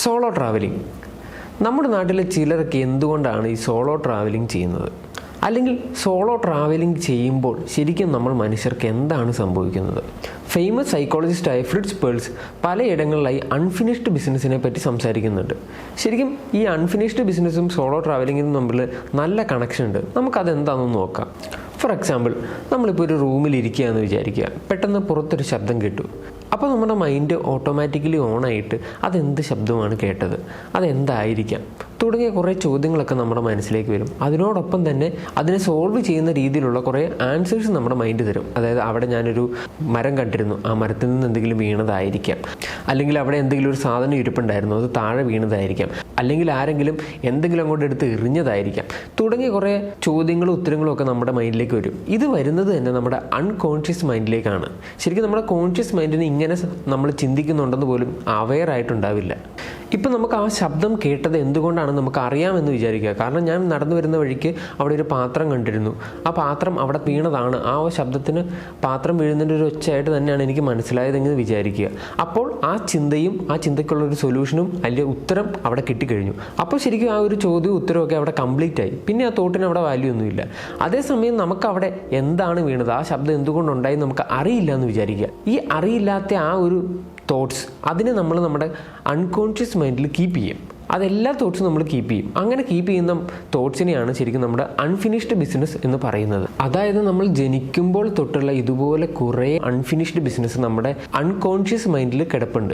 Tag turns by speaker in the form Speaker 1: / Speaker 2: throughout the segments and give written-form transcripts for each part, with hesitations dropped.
Speaker 1: Solo travelling. നമ്മുടെ നാട്ടിലെ ചിലരൊക്കെ എന്തുകൊണ്ടാണ് ഈ സോളോ ട്രാവലിംഗ് ചെയ്യുന്നത്? അല്ലെങ്കിൽ സോളോ ട്രാവലിംഗ് ചെയ്യുമ്പോൾ ശരിക്കും നമ്മൾ മനുഷ്യർക്ക് എന്താണ് സംഭവിക്കുന്നത്? ഫേമസ് സൈക്കോളജിസ്റ്റായ ഫ്രിറ്റ്സ് പേൾസ് പലയിടങ്ങളിലായി അൺഫിനിഷ്ഡ് ബിസിനസ്സിനെ പറ്റി സംസാരിക്കുന്നുണ്ട്. ശരിക്കും ഈ അൺഫിനിഷ്ഡ് ബിസിനസ്സും സോളോ ട്രാവലിംഗിനും തമ്മിൽ നല്ല കണക്ഷൻ ഉണ്ട്. നമുക്കതെന്താണെന്ന് നോക്കാം. ഫോർ എക്സാമ്പിൾ, നമ്മളിപ്പോൾ ഒരു റൂമിൽ ഇരിക്കുകയെന്ന് വിചാരിക്കുക. പെട്ടെന്ന് പുറത്തൊരു ശബ്ദം കേട്ടു. അപ്പോൾ നമ്മുടെ മൈൻഡ് ഓട്ടോമാറ്റിക്കലി ഓണായിട്ട് അതെന്ത് ശബ്ദമാണ് കേട്ടത്, അതെന്തായിരിക്കാം തുടങ്ങിയ കുറേ ചോദ്യങ്ങളൊക്കെ നമ്മുടെ മനസ്സിലേക്ക് വരും. അതിനോടൊപ്പം തന്നെ അതിനെ സോൾവ് ചെയ്യുന്ന രീതിയിലുള്ള കുറേ ആൻസേഴ്സ് നമ്മുടെ മൈൻഡ് തരും. അതായത് അവിടെ ഞാനൊരു മരം കണ്ടിരുന്നു, ആ മരത്തിൽ നിന്ന് എന്തെങ്കിലും വീണതായിരിക്കാം, അല്ലെങ്കിൽ അവിടെ എന്തെങ്കിലും ഒരു സാധനം ഇരിപ്പുണ്ടായിരുന്നു, അത് താഴെ വീണതായിരിക്കാം, അല്ലെങ്കിൽ ആരെങ്കിലും എന്തെങ്കിലും അങ്ങോട്ട് എടുത്ത് എറിഞ്ഞതായിരിക്കാം തുടങ്ങിയ കുറേ ചോദ്യങ്ങളും ഉത്തരങ്ങളും ഒക്കെ നമ്മുടെ മൈൻഡിലേക്ക് വരും. ഇത് വരുന്നത് തന്നെ നമ്മുടെ അൺകോൺഷ്യസ് മൈൻഡിലേക്കാണ്. ശരിക്കും നമ്മുടെ കോൺഷ്യസ് മൈൻഡിന് ഇങ്ങനെ നമ്മൾ ചിന്തിക്കുന്നുണ്ടെന്ന് പോലും അവെയർ ആയിട്ടുണ്ടാവില്ല. ഇപ്പം നമുക്ക് ആ ശബ്ദം കേട്ടത് എന്തുകൊണ്ടാണ് നമുക്ക് അറിയാമെന്ന് വിചാരിക്കുക. കാരണം ഞാൻ നടന്നു വരുന്ന വഴിക്ക് അവിടെ ഒരു പാത്രം കണ്ടിരുന്നു, ആ പാത്രം അവിടെ വീണതാണ്, ആ ശബ്ദത്തിന് പാത്രം വീഴുന്നതിൻ്റെ ഒരു ഒച്ചയായിട്ട് തന്നെയാണ് എനിക്ക് മനസ്സിലായതെന്ന് വിചാരിക്കുക. അപ്പോൾ ആ ചിന്തയും ആ ചിന്തയ്ക്കുള്ളൊരു സൊല്യൂഷനും അല്ലെങ്കിൽ ഉത്തരം അവിടെ കിട്ടിക്കഴിഞ്ഞു. അപ്പോൾ ശരിക്കും ആ ഒരു ചോദ്യവും ഉത്തരവൊക്കെ അവിടെ കംപ്ലീറ്റ് ആയി. പിന്നെ ആ തോട്ടിന് അവിടെ വാല്യൂ ഒന്നുമില്ല. അതേസമയം നമുക്കവിടെ എന്താണ് വീണത്, ആ ശബ്ദം എന്തുകൊണ്ടുണ്ടായി നമുക്ക് അറിയില്ല എന്ന് വിചാരിക്കുക. ഈ അറിയില്ലാത്ത ആ ഒരു തോട്ട്സ് അതിനെ നമ്മൾ നമ്മുടെ അൺകോൺഷ്യസ് മൈൻഡിൽ കീപ്പ് ചെയ്യും. അതെല്ലാ തോട്ട്സും നമ്മൾ കീപ്പ് ചെയ്യും. അങ്ങനെ കീപ്പ് ചെയ്യുന്ന തോട്ട്സിനെയാണ് ശരിക്കും നമ്മുടെ അൺഫിനിഷ്ഡ് ബിസിനസ് എന്ന് പറയുന്നത്. അതായത് നമ്മൾ ജനിക്കുമ്പോൾ തൊട്ടുള്ള ഇതുപോലെ കുറേ അൺഫിനിഷ്ഡ് ബിസിനസ് നമ്മുടെ അൺകോൺഷ്യസ് മൈൻഡിൽ കിടപ്പുണ്ട്.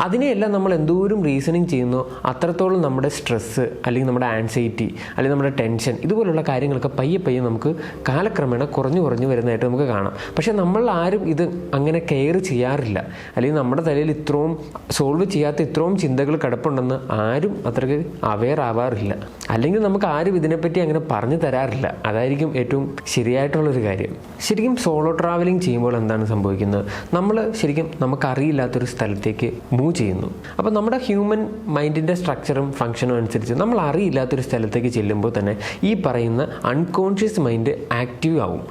Speaker 1: അതിനെയെല്ലാം നമ്മൾ എന്തോരം റീസണിങ് ചെയ്യുന്നോ അത്രത്തോളം നമ്മുടെ സ്ട്രെസ്സ് അല്ലെങ്കിൽ നമ്മുടെ ആൻസൈറ്റി അല്ലെങ്കിൽ നമ്മുടെ ടെൻഷൻ ഇതുപോലുള്ള കാര്യങ്ങളൊക്കെ പയ്യെ പയ്യെ നമുക്ക് കാലക്രമേണ കുറഞ്ഞു വരുന്നതായിട്ട് നമുക്ക് കാണാം. പക്ഷേ നമ്മൾ ആരും ഇത് അങ്ങനെ കെയർ ചെയ്യാറില്ല. അല്ലെങ്കിൽ നമ്മുടെ തലയിൽ ഇത്രയും സോൾവ് ചെയ്യാത്ത ഇത്രയും ചിന്തകൾ കിടപ്പുണ്ടെന്ന് ആരും അത്രയ്ക്ക് അവെയർ ആവാറില്ല. അല്ലെങ്കിൽ നമുക്ക് ആരും ഇതിനെപ്പറ്റി അങ്ങനെ പറഞ്ഞു തരാറില്ല. അതായിരിക്കും ഏറ്റവും ശരിയായിട്ടുള്ളൊരു കാര്യം. ശരിക്കും സോളോ ട്രാവലിംഗ് ചെയ്യുമ്പോൾ എന്താണ് സംഭവിക്കുന്നത്? നമ്മൾ ശരിക്കും നമുക്കറിയില്ലാത്തൊരു സ്ഥലത്തേക്ക് മൂവ് ചെയ്യുന്നു. അപ്പോൾ നമ്മുടെ ഹ്യൂമൻ മൈൻഡിൻ്റെ സ്ട്രക്ചറും ഫംഗ്ഷനും അനുസരിച്ച് നമ്മൾ അറിയില്ലാത്തൊരു സ്ഥലത്തേക്ക് ചെല്ലുമ്പോൾ തന്നെ ഈ പറയുന്ന അൺകോൺഷ്യസ് മൈൻഡ് ആക്റ്റീവ് ആവും.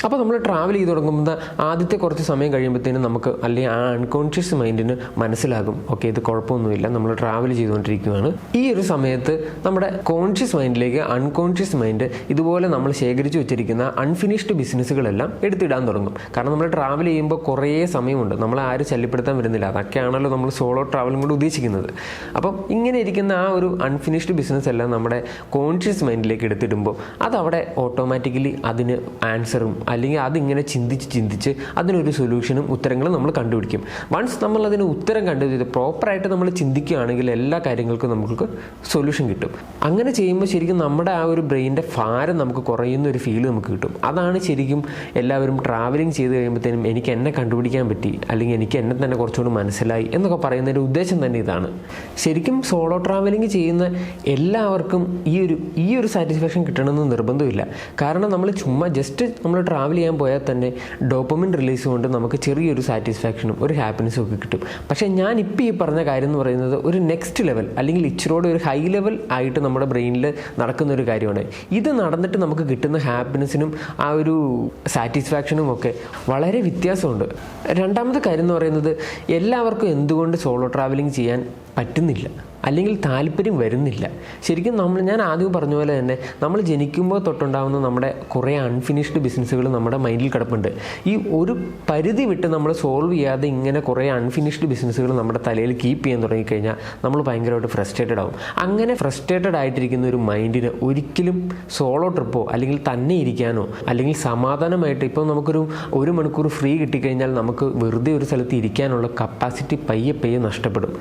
Speaker 1: അപ്പോൾ നമ്മൾ ട്രാവൽ ചെയ്ത് തുടങ്ങുമ്പോൾ ആദ്യത്തെ കുറച്ച് സമയം കഴിയുമ്പോഴത്തേനും നമുക്ക് അല്ലെങ്കിൽ ആ അൺകോൺഷ്യസ് മൈൻഡിന് മനസ്സിലാകും, ഓക്കെ ഇത് കുഴപ്പമൊന്നുമില്ല, നമ്മൾ ട്രാവൽ ചെയ്തുകൊണ്ടിരിക്കുകയാണ്. ഈ ഒരു സമയത്ത് നമ്മുടെ കോൺഷ്യസ് മൈൻഡിലേക്ക് അൺകോൺഷ്യസ് മൈൻഡ് ഇതുപോലെ നമ്മൾ ശേഖരിച്ച് വെച്ചിരിക്കുന്ന അൺഫിനിഷ്ഡ് ബിസിനസ്സുകളെല്ലാം എടുത്തിടാൻ തുടങ്ങും. കാരണം നമ്മൾ ട്രാവൽ ചെയ്യുമ്പോൾ കുറേ സമയമുണ്ട്, നമ്മളെ ആരും ശല്യപ്പെടുത്താൻ വരുന്നില്ല. അതൊക്കെയാണല്ലോ നമ്മൾ സോളോ ട്രാവലും കൊണ്ട് ഉദ്ദേശിക്കുന്നത്. അപ്പം ഇങ്ങനെ ഇരിക്കുന്ന ആ ഒരു അൺഫിനിഷ്ഡ് ബിസിനസ് എല്ലാം നമ്മുടെ കോൺഷ്യസ് മൈൻഡിലേക്ക് എടുത്തിടുമ്പോൾ അതവിടെ ഓട്ടോമാറ്റിക്കലി അതിന് ആൻസറും അല്ലെങ്കിൽ അതിങ്ങനെ ചിന്തിച്ച് അതിനൊരു സൊല്യൂഷനും ഉത്തരങ്ങളും നമ്മൾ കണ്ടുപിടിക്കും. വൺസ് നമ്മൾ അതിന് ഉത്തരം കണ്ടുപിടിച്ച് പ്രോപ്പറായിട്ട് നമ്മൾ ചിന്തിക്കുകയാണെങ്കിൽ എല്ലാ കാര്യങ്ങൾക്കും നമുക്ക് സൊല്യൂഷൻ കിട്ടും. അങ്ങനെ ചെയ്യുമ്പോൾ ശരിക്കും നമ്മുടെ ആ ഒരു ബ്രെയിനിൻ്റെ ഭാരം നമുക്ക് കുറയുന്ന ഒരു ഫീൽ നമുക്ക് കിട്ടും. അതാണ് ശരിക്കും എല്ലാവരും ട്രാവലിംഗ് ചെയ്ത് കഴിയുമ്പോഴത്തേനും എനിക്ക് എന്നെ കണ്ടുപിടിക്കാൻ പറ്റി അല്ലെങ്കിൽ എനിക്ക് എന്നെ തന്നെ കുറച്ചുകൂടി മനസ്സിലായി എന്നൊക്കെ പറയുന്നതിൻ്റെ ഉദ്ദേശം തന്നെ ഇതാണ്. ശരിക്കും സോളോ ട്രാവലിംഗ് ചെയ്യുന്ന എല്ലാവർക്കും ഈ ഒരു സാറ്റിസ്ഫാക്ഷൻ കിട്ടണമെന്ന് നിർബന്ധമില്ല. കാരണം നമ്മൾ ചുമ്മാ ജസ്റ്റ് നമ്മൾ ട്രാവൽ ചെയ്യാൻ പോയാൽ തന്നെ ഡോപ്പമിൻ റിലീസ് കൊണ്ട് നമുക്ക് ചെറിയൊരു സാറ്റിസ്ഫാക്ഷനും ഒരു ഹാപ്പിനെസ്സും ഒക്കെ കിട്ടും. പക്ഷേ ഞാനിപ്പോൾ ഈ പറഞ്ഞ കാര്യം എന്ന് പറയുന്നത് ഒരു നെക്സ്റ്റ് ലെവൽ അല്ലെങ്കിൽ ഇച്ചിരോടെ ഒരു ഹൈ ലെവൽ ആയിട്ട് നമ്മുടെ ബ്രെയിനിൽ നടക്കുന്ന ഒരു കാര്യമാണ്. ഇത് നടന്നിട്ട് നമുക്ക് കിട്ടുന്ന ഹാപ്പിനെസ്സിനും ആ ഒരു സാറ്റിസ്ഫാക്ഷനും ഒക്കെ വളരെ വ്യത്യാസമുണ്ട്. രണ്ടാമത്തെ കാര്യം എന്ന് പറയുന്നത് എല്ലാവർക്കും എന്തുകൊണ്ട് സോളോ ട്രാവലിംഗ് ചെയ്യാൻ പറ്റുന്നില്ല അല്ലെങ്കിൽ താല്പര്യം വരുന്നില്ല. ശരിക്കും ഞാൻ ആദ്യം പറഞ്ഞ പോലെ തന്നെ നമ്മൾ ജനിക്കുമ്പോൾ തൊട്ടുണ്ടാകുന്ന നമ്മുടെ കുറേ അൺഫിനിഷ്ഡ് ബിസിനസ്സുകൾ നമ്മുടെ മൈൻഡിൽ കിടപ്പുണ്ട്. ഈ ഒരു പരിധി വിട്ട് നമ്മൾ സോൾവ് ചെയ്യാതെ ഇങ്ങനെ കുറേ അൺഫിനിഷ്ഡ് ബിസിനസ്സുകൾ നമ്മുടെ തലയിൽ കീപ്പ് ചെയ്യാൻ തുടങ്ങിക്കഴിഞ്ഞാൽ നമ്മൾ ഭയങ്കരമായിട്ട് ഫ്രസ്ട്രേറ്റഡ് ആവും. അങ്ങനെ ഫ്രസ്ട്രേറ്റഡ് ആയിട്ടിരിക്കുന്ന ഒരു മൈൻഡിന് ഒരിക്കലും സോളോ ട്രിപ്പോ അല്ലെങ്കിൽ തന്നെ ഇരിക്കാനോ അല്ലെങ്കിൽ സമാധാനമായിട്ട് ഇപ്പോൾ നമുക്കൊരു 1 മണിക്കൂർ ഫ്രീ കിട്ടിക്കഴിഞ്ഞാൽ നമുക്ക് വെറുതെ ഒരു സ്ഥലത്ത് ഇരിക്കാനുള്ള കപ്പാസിറ്റി പയ്യെ നഷ്ടപ്പെടും.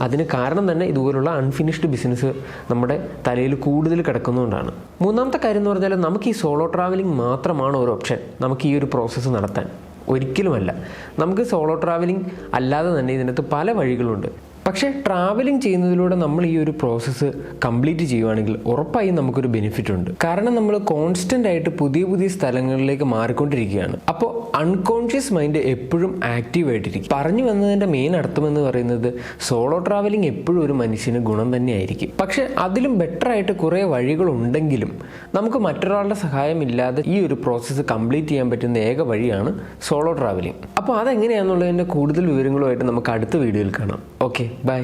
Speaker 1: അതിന് കാരണം തന്നെ ഇതുപോലുള്ള അൺഫിനിഷ്ഡ് ബിസിനസ് നമ്മുടെ തലയിൽ കൂടുതൽ കിടക്കുന്നതുകൊണ്ടാണ്. മൂന്നാമത്തെ കാര്യം എന്ന് പറഞ്ഞാൽ നമുക്ക് ഈ സോളോ ട്രാവലിംഗ് മാത്രമാണ് ഒരു ഓപ്ഷൻ നമുക്ക് ഈ ഒരു പ്രോസസ്സ് നടത്താൻ. ഒരിക്കലുമല്ല. നമുക്ക് സോളോ ട്രാവലിംഗ് അല്ലാതെ തന്നെ ഇതിനകത്ത് പല വഴികളുണ്ട്. പക്ഷേ ട്രാവലിംഗ് ചെയ്യുന്നതിലൂടെ നമ്മൾ ഈ ഒരു പ്രോസസ്സ് കംപ്ലീറ്റ് ചെയ്യുവാണെങ്കിൽ ഉറപ്പായും നമുക്കൊരു ബെനിഫിറ്റ് ഉണ്ട്. കാരണം നമ്മൾ കോൺസ്റ്റൻ്റ് ആയിട്ട് പുതിയ സ്ഥലങ്ങളിലേക്ക് മാറിക്കൊണ്ടിരിക്കുകയാണ്. അപ്പോൾ അൺകോൺഷ്യസ് മൈൻഡ് എപ്പോഴും ആക്റ്റീവ് ആയിട്ടിരിക്കും. പറഞ്ഞു വന്നതിൻ്റെ മെയിൻ അർത്ഥമെന്ന് പറയുന്നത് സോളോ ട്രാവലിംഗ് എപ്പോഴും ഒരു മനുഷ്യന് ഗുണം തന്നെയായിരിക്കും. പക്ഷേ അതിലും ബെറ്റർ ആയിട്ട് കുറേ വഴികളുണ്ടെങ്കിലും നമുക്ക് മറ്റൊരാളുടെ സഹായമില്ലാതെ ഈ ഒരു പ്രോസസ്സ് കംപ്ലീറ്റ് ചെയ്യാൻ പറ്റുന്ന ഏക വഴിയാണ് സോളോ ട്രാവലിംഗ്. അപ്പോൾ അതെങ്ങനെയാണെന്നുള്ളതിൻ്റെ കൂടുതൽ വിവരങ്ങളുമായിട്ട് നമുക്ക് അടുത്ത വീഡിയോയിൽ കാണാം. Okay, by.